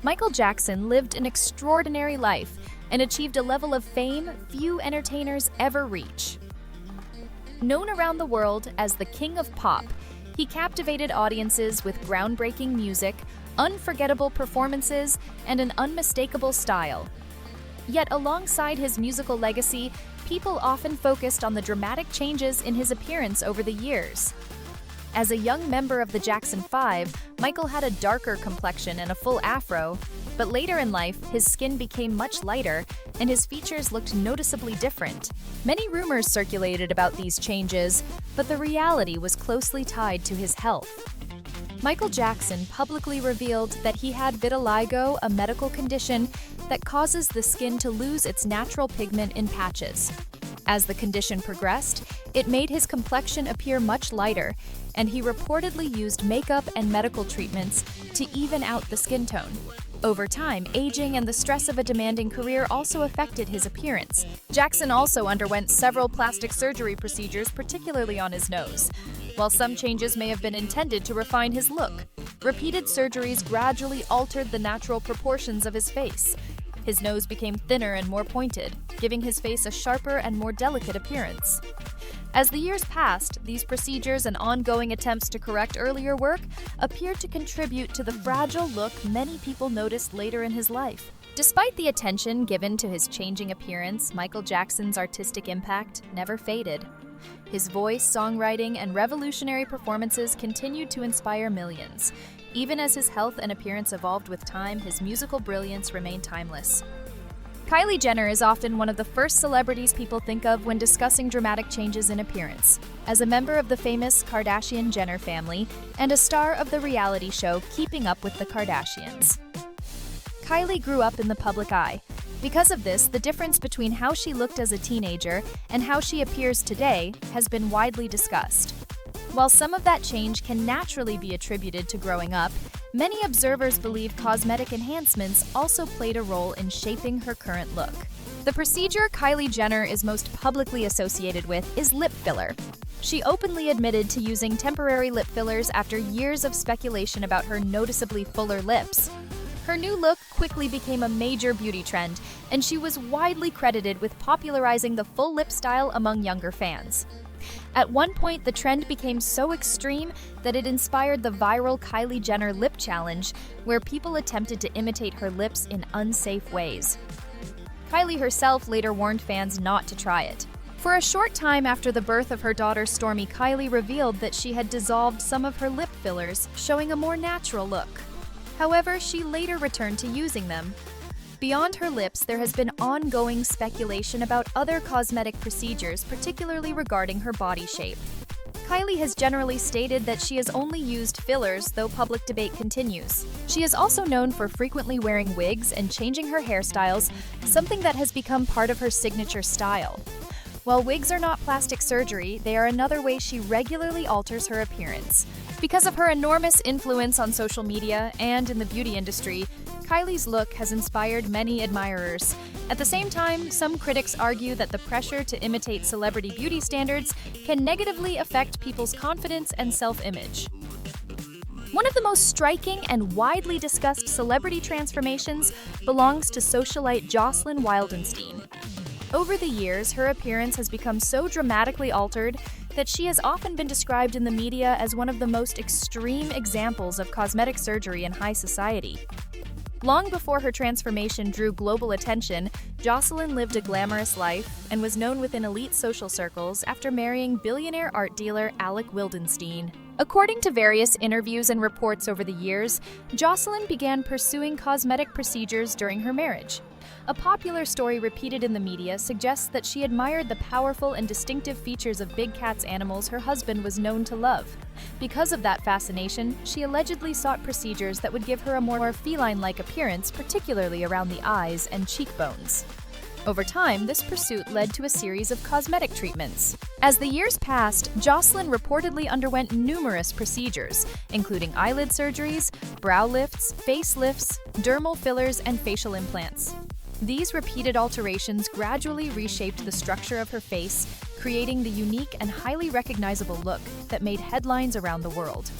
Michael Jackson lived an extraordinary life and achieved a level of fame few entertainers ever reach. Known around the world as the King of Pop, he captivated audiences with groundbreaking music, unforgettable performances, and an unmistakable style. Yet alongside his musical legacy, people often focused on the dramatic changes in his appearance over the years. As a young member of the Jackson 5, Michael had a darker complexion and a full afro, but later in life, his skin became much lighter and his features looked noticeably different. Many rumors circulated about these changes, but the reality was closely tied to his health. Michael Jackson publicly revealed that he had vitiligo, a medical condition that causes the skin to lose its natural pigment in patches. As the condition progressed, it made his complexion appear much lighter, and he reportedly used makeup and medical treatments to even out the skin tone. Over time, aging and the stress of a demanding career also affected his appearance. Jackson also underwent several plastic surgery procedures, particularly on his nose. While some changes may have been intended to refine his look, repeated surgeries gradually altered the natural proportions of his face. His nose became thinner and more pointed, giving his face a sharper and more delicate appearance. As the years passed, these procedures and ongoing attempts to correct earlier work appeared to contribute to the fragile look many people noticed later in his life. Despite the attention given to his changing appearance, Michael Jackson's artistic impact never faded. His voice, songwriting, and revolutionary performances continued to inspire millions. Even as his health and appearance evolved with time, his musical brilliance remained timeless. Kylie Jenner is often one of the first celebrities people think of when discussing dramatic changes in appearance. As a member of the famous Kardashian-Jenner family and a star of the reality show Keeping Up with the Kardashians, Kylie grew up in the public eye. Because of this, the difference between how she looked as a teenager and how she appears today has been widely discussed. While some of that change can naturally be attributed to growing up, many observers believe cosmetic enhancements also played a role in shaping her current look. The procedure Kylie Jenner is most publicly associated with is lip filler. She openly admitted to using temporary lip fillers after years of speculation about her noticeably fuller lips. Her new look quickly became a major beauty trend, and she was widely credited with popularizing the full lip style among younger fans. At one point, the trend became so extreme that it inspired the viral Kylie Jenner lip challenge, where people attempted to imitate her lips in unsafe ways. Kylie herself later warned fans not to try it. For a short time after the birth of her daughter Stormi, Kylie revealed that she had dissolved some of her lip fillers, showing a more natural look. However, she later returned to using them. Beyond her lips, there has been ongoing speculation about other cosmetic procedures, particularly regarding her body shape. Kylie has generally stated that she has only used fillers, though public debate continues. She is also known for frequently wearing wigs and changing her hairstyles, something that has become part of her signature style. While wigs are not plastic surgery, they are another way she regularly alters her appearance. Because of her enormous influence on social media and in the beauty industry, Kylie's look has inspired many admirers. At the same time, some critics argue that the pressure to imitate celebrity beauty standards can negatively affect people's confidence and self-image. One of the most striking and widely discussed celebrity transformations belongs to socialite Jocelyn Wildenstein. Over the years, her appearance has become so dramatically altered that she has often been described in the media as one of the most extreme examples of cosmetic surgery in high society. Long before her transformation drew global attention, Jocelyn lived a glamorous life and was known within elite social circles after marrying billionaire art dealer Zac Wildenstein. According to various interviews and reports over the years, Jocelyn began pursuing cosmetic procedures during her marriage. A popular story repeated in the media suggests that she admired the powerful and distinctive features of big cats animals her husband was known to love. Because of that fascination, she allegedly sought procedures that would give her a more feline-like appearance, particularly around the eyes and cheekbones. Over time, this pursuit led to a series of cosmetic treatments. As the years passed, Jocelyn reportedly underwent numerous procedures, including eyelid surgeries, brow lifts, face lifts, dermal fillers, and facial implants. These repeated alterations gradually reshaped the structure of her face, creating the unique and highly recognizable look that made headlines around the world.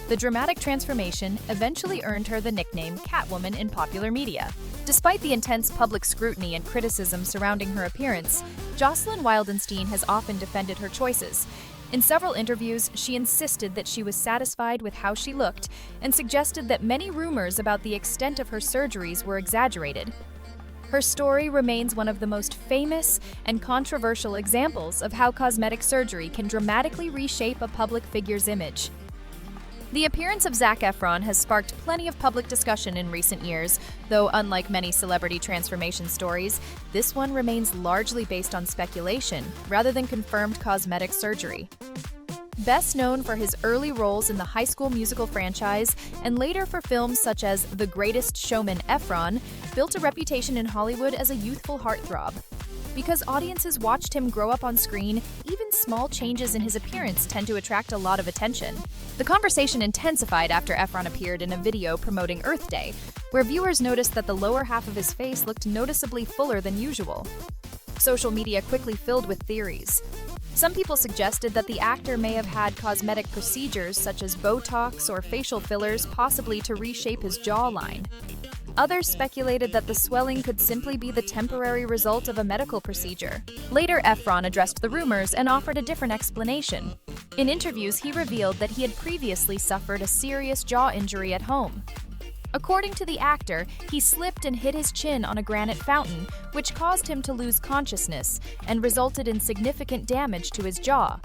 The dramatic transformation eventually earned her the nickname Catwoman in popular media. Despite the intense public scrutiny and criticism surrounding her appearance, Jocelyn Wildenstein has often defended her choices. In several interviews, she insisted that she was satisfied with how she looked and suggested that many rumors about the extent of her surgeries were exaggerated. Her story remains one of the most famous and controversial examples of how cosmetic surgery can dramatically reshape a public figure's image. The appearance of Zac Efron has sparked plenty of public discussion in recent years, though unlike many celebrity transformation stories, this one remains largely based on speculation rather than confirmed cosmetic surgery. Best known for his early roles in the High School Musical franchise and later for films such as The Greatest Showman, Efron built a reputation in Hollywood as a youthful heartthrob. Because audiences watched him grow up on screen, even small changes in his appearance tend to attract a lot of attention. The conversation intensified after Efron appeared in a video promoting Earth Day, where viewers noticed that the lower half of his face looked noticeably fuller than usual. Social media quickly filled with theories. Some people suggested that the actor may have had cosmetic procedures such as Botox or facial fillers, possibly to reshape his jawline. Others speculated that the swelling could simply be the temporary result of a medical procedure. Later, Efron addressed the rumors and offered a different explanation. In interviews, he revealed that he had previously suffered a serious jaw injury at home. According to the actor, he slipped and hit his chin on a granite fountain, which caused him to lose consciousness and resulted in significant damage to his jaw.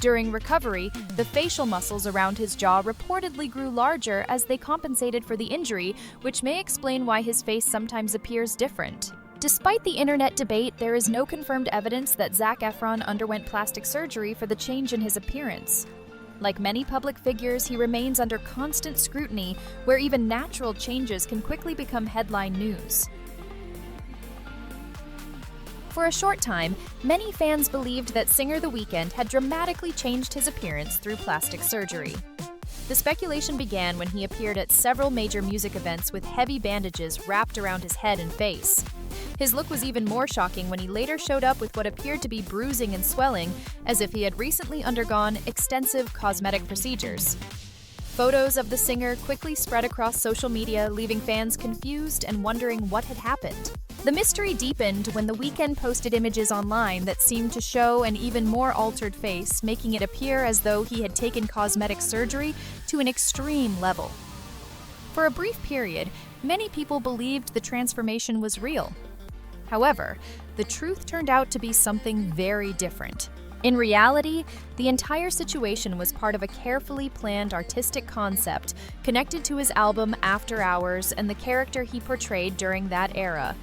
During recovery, the facial muscles around his jaw reportedly grew larger as they compensated for the injury, which may explain why his face sometimes appears different. Despite the internet debate, there is no confirmed evidence that Zac Efron underwent plastic surgery for the change in his appearance. Like many public figures, he remains under constant scrutiny, where even natural changes can quickly become headline news. For a short time, many fans believed that singer The Weeknd had dramatically changed his appearance through plastic surgery. The speculation began when he appeared at several major music events with heavy bandages wrapped around his head and face. His look was even more shocking when he later showed up with what appeared to be bruising and swelling, as if he had recently undergone extensive cosmetic procedures. Photos of the singer quickly spread across social media, leaving fans confused and wondering what had happened. The mystery deepened when The Weeknd posted images online that seemed to show an even more altered face, making it appear as though he had taken cosmetic surgery to an extreme level. For a brief period, many people believed the transformation was real. However, the truth turned out to be something very different. In reality, the entire situation was part of a carefully planned artistic concept connected to his album After Hours and the character he portrayed during that era.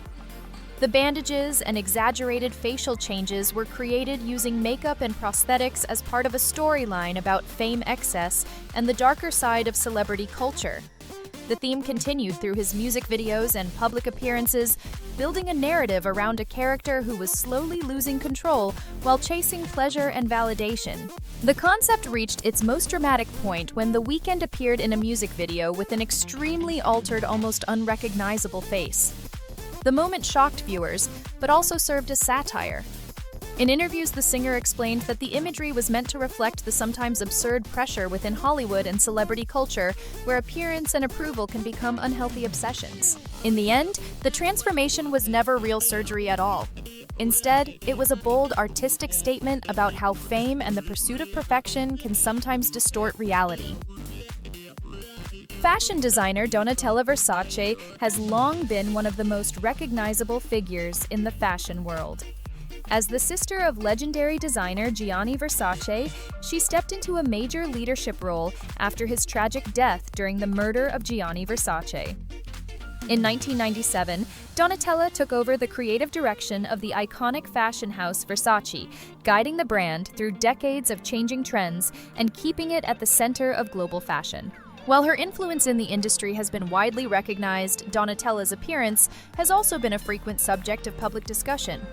The bandages and exaggerated facial changes were created using makeup and prosthetics as part of a storyline about fame excess and the darker side of celebrity culture. The theme continued through his music videos and public appearances, building a narrative around a character who was slowly losing control while chasing pleasure and validation. The concept reached its most dramatic point when The Weeknd appeared in a music video with an extremely altered, almost unrecognizable face. The moment shocked viewers, but also served as satire. In interviews, the singer explained that the imagery was meant to reflect the sometimes absurd pressure within Hollywood and celebrity culture, where appearance and approval can become unhealthy obsessions. In the end, the transformation was never real surgery at all. Instead, it was a bold artistic statement about how fame and the pursuit of perfection can sometimes distort reality. Fashion designer Donatella Versace has long been one of the most recognizable figures in the fashion world. As the sister of legendary designer Gianni Versace, she stepped into a major leadership role after his tragic death during the murder of Gianni Versace. In 1997, Donatella took over the creative direction of the iconic fashion house Versace, guiding the brand through decades of changing trends and keeping it at the center of global fashion. While her influence in the industry has been widely recognized, Donatella's appearance has also been a frequent subject of public discussion.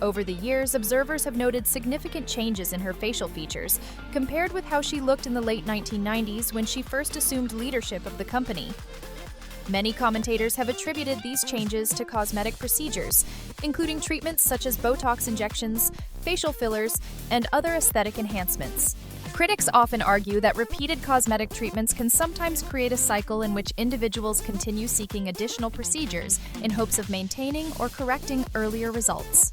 Over the years, observers have noted significant changes in her facial features, compared with how she looked in the late 1990s when she first assumed leadership of the company. Many commentators have attributed these changes to cosmetic procedures, including treatments such as Botox injections, facial fillers, and other aesthetic enhancements. Critics often argue that repeated cosmetic treatments can sometimes create a cycle in which individuals continue seeking additional procedures in hopes of maintaining or correcting earlier results.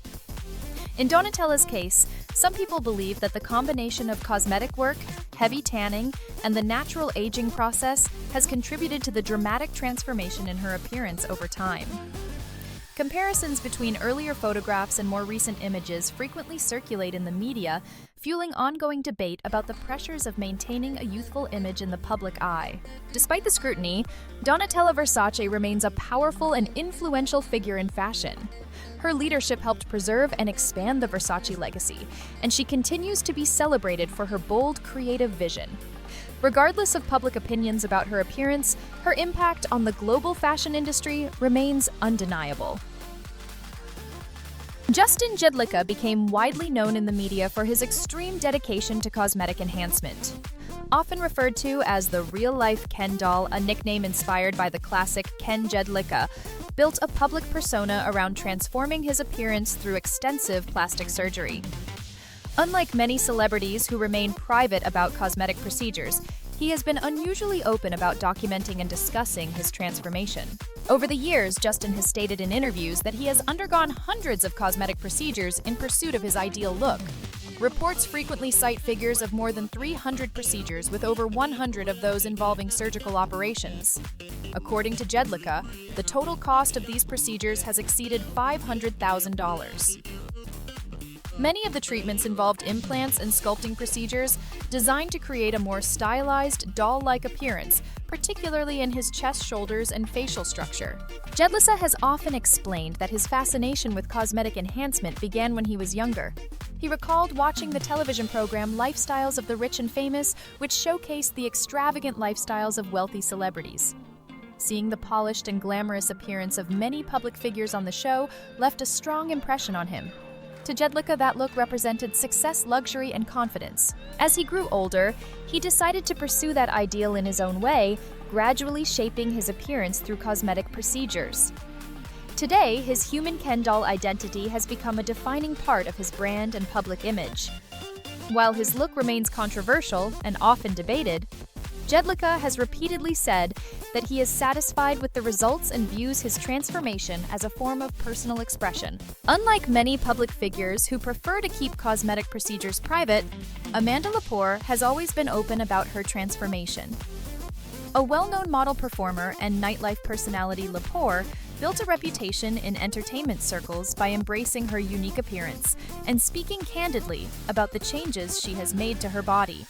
In Donatella's case, some people believe that the combination of cosmetic work, heavy tanning, and the natural aging process has contributed to the dramatic transformation in her appearance over time. Comparisons between earlier photographs and more recent images frequently circulate in the media, fueling ongoing debate about the pressures of maintaining a youthful image in the public eye. Despite the scrutiny, Donatella Versace remains a powerful and influential figure in fashion. Her leadership helped preserve and expand the Versace legacy, and she continues to be celebrated for her bold, creative vision. Regardless of public opinions about her appearance, her impact on the global fashion industry remains undeniable. Justin Jedlica became widely known in the media for his extreme dedication to cosmetic enhancement. Often referred to as the real-life Ken doll, a nickname inspired by the classic Ken Jedlica, built a public persona around transforming his appearance through extensive plastic surgery. Unlike many celebrities who remain private about cosmetic procedures, he has been unusually open about documenting and discussing his transformation. Over the years, Justin has stated in interviews that he has undergone hundreds of cosmetic procedures in pursuit of his ideal look. Reports frequently cite figures of more than 300 procedures, with over 100 of those involving surgical operations. According to Jedlica, the total cost of these procedures has exceeded $500,000. Many of the treatments involved implants and sculpting procedures designed to create a more stylized, doll-like appearance, particularly in his chest, shoulders, and facial structure. Jedlica has often explained that his fascination with cosmetic enhancement began when he was younger. He recalled watching the television program Lifestyles of the Rich and Famous, which showcased the extravagant lifestyles of wealthy celebrities. Seeing the polished and glamorous appearance of many public figures on the show left a strong impression on him. To Jedlica, that look represented success, luxury, and confidence. As he grew older, he decided to pursue that ideal in his own way, gradually shaping his appearance through cosmetic procedures. Today, his human Ken doll identity has become a defining part of his brand and public image. While his look remains controversial and often debated, Jedlica has repeatedly said that he is satisfied with the results and views his transformation as a form of personal expression. Unlike many public figures who prefer to keep cosmetic procedures private, Amanda Lepore has always been open about her transformation. A well-known model performer and nightlife personality, Lepore built a reputation in entertainment circles by embracing her unique appearance and speaking candidly about the changes she has made to her body.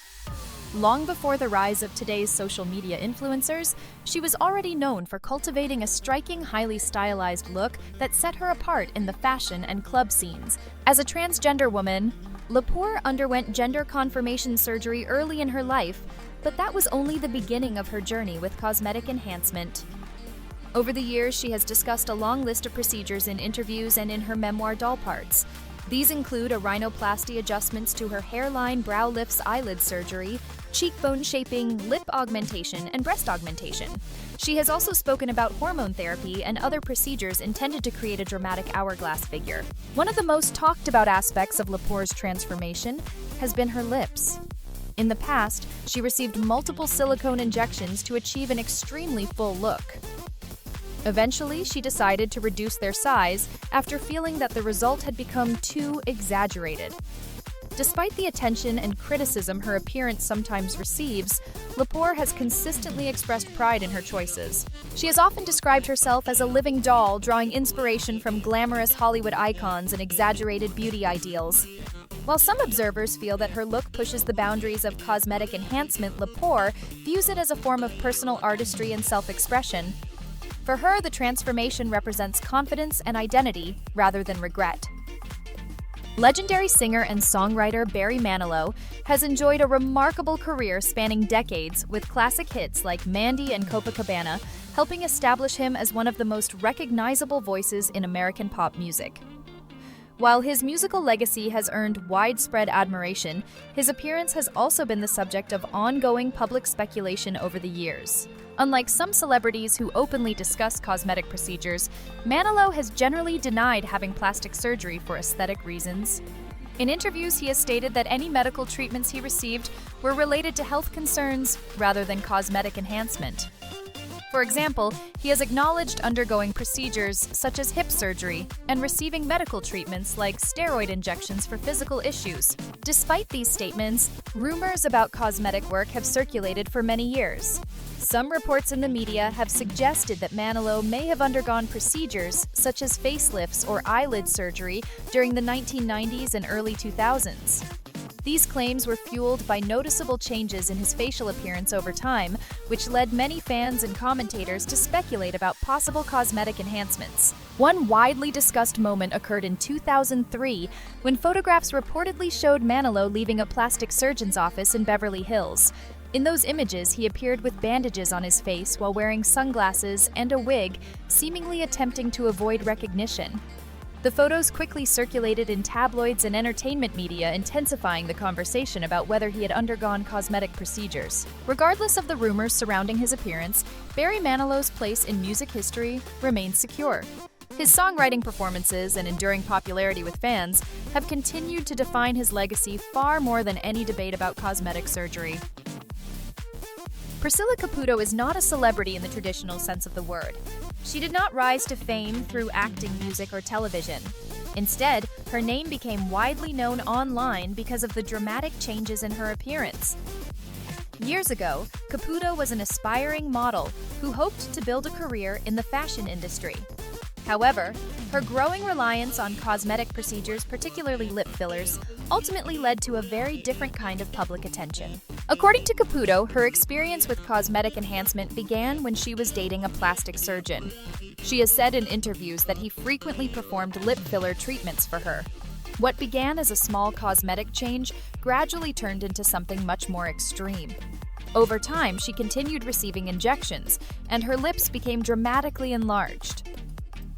Long before the rise of today's social media influencers, she was already known for cultivating a striking, highly stylized look that set her apart in the fashion and club scenes. As a transgender woman, Lepore underwent gender confirmation surgery early in her life, but that was only the beginning of her journey with cosmetic enhancement. Over the years, she has discussed a long list of procedures in interviews and in her memoir Doll Parts. These include a rhinoplasty, adjustments to her hairline, brow lifts, eyelid surgery, cheekbone shaping, lip augmentation, and breast augmentation. She has also spoken about hormone therapy and other procedures intended to create a dramatic hourglass figure. One of the most talked about aspects of Lepore's transformation has been her lips. In the past, she received multiple silicone injections to achieve an extremely full look. Eventually, she decided to reduce their size after feeling that the result had become too exaggerated. Despite the attention and criticism her appearance sometimes receives, Lepore has consistently expressed pride in her choices. She has often described herself as a living doll, drawing inspiration from glamorous Hollywood icons and exaggerated beauty ideals. While some observers feel that her look pushes the boundaries of cosmetic enhancement, Lepore views it as a form of personal artistry and self-expression. For her, the transformation represents confidence and identity rather than regret. Legendary singer and songwriter Barry Manilow has enjoyed a remarkable career spanning decades, with classic hits like Mandy and Copacabana helping establish him as one of the most recognizable voices in American pop music. While his musical legacy has earned widespread admiration, his appearance has also been the subject of ongoing public speculation over the years. Unlike some celebrities who openly discuss cosmetic procedures, Manilow has generally denied having plastic surgery for aesthetic reasons. In interviews, he has stated that any medical treatments he received were related to health concerns rather than cosmetic enhancement. For example, he has acknowledged undergoing procedures such as hip surgery and receiving medical treatments like steroid injections for physical issues. Despite these statements, rumors about cosmetic work have circulated for many years. Some reports in the media have suggested that Manilow may have undergone procedures such as facelifts or eyelid surgery during the 1990s and early 2000s. These claims were fueled by noticeable changes in his facial appearance over time, which led many fans and commentators to speculate about possible cosmetic enhancements. One widely discussed moment occurred in 2003 when photographs reportedly showed Manilow leaving a plastic surgeon's office in Beverly Hills. In those images, he appeared with bandages on his face while wearing sunglasses and a wig, seemingly attempting to avoid recognition. The photos quickly circulated in tabloids and entertainment media, intensifying the conversation about whether he had undergone cosmetic procedures. Regardless of the rumors surrounding his appearance, Barry Manilow's place in music history remains secure. His songwriting performances and enduring popularity with fans have continued to define his legacy far more than any debate about cosmetic surgery. Priscilla Caputo is not a celebrity in the traditional sense of the word. She did not rise to fame through acting, music, or television. Instead, her name became widely known online because of the dramatic changes in her appearance. Years ago, Caputo was an aspiring model who hoped to build a career in the fashion industry. However, her growing reliance on cosmetic procedures, particularly lip fillers, ultimately led to a very different kind of public attention. According to Caputo, her experience with cosmetic enhancement began when she was dating a plastic surgeon. She has said in interviews that he frequently performed lip filler treatments for her. What began as a small cosmetic change gradually turned into something much more extreme. Over time, she continued receiving injections, and her lips became dramatically enlarged.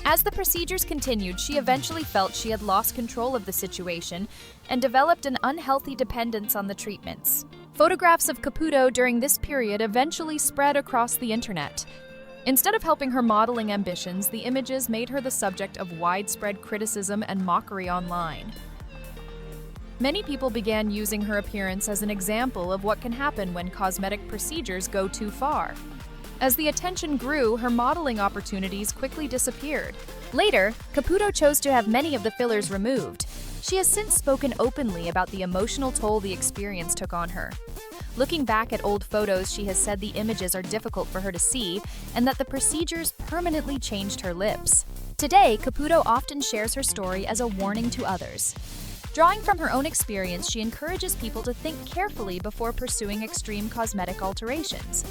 As the procedures continued, she eventually felt she had lost control of the situation and developed an unhealthy dependence on the treatments. Photographs of Caputo during this period eventually spread across the internet. Instead of helping her modeling ambitions, the images made her the subject of widespread criticism and mockery online. Many people began using her appearance as an example of what can happen when cosmetic procedures go too far. As the attention grew, her modeling opportunities quickly disappeared. Later, Caputo chose to have many of the fillers removed. She has since spoken openly about the emotional toll the experience took on her. Looking back at old photos, she has said the images are difficult for her to see and that the procedures permanently changed her lips. Today, Caputo often shares her story as a warning to others. Drawing from her own experience, she encourages people to think carefully before pursuing extreme cosmetic alterations.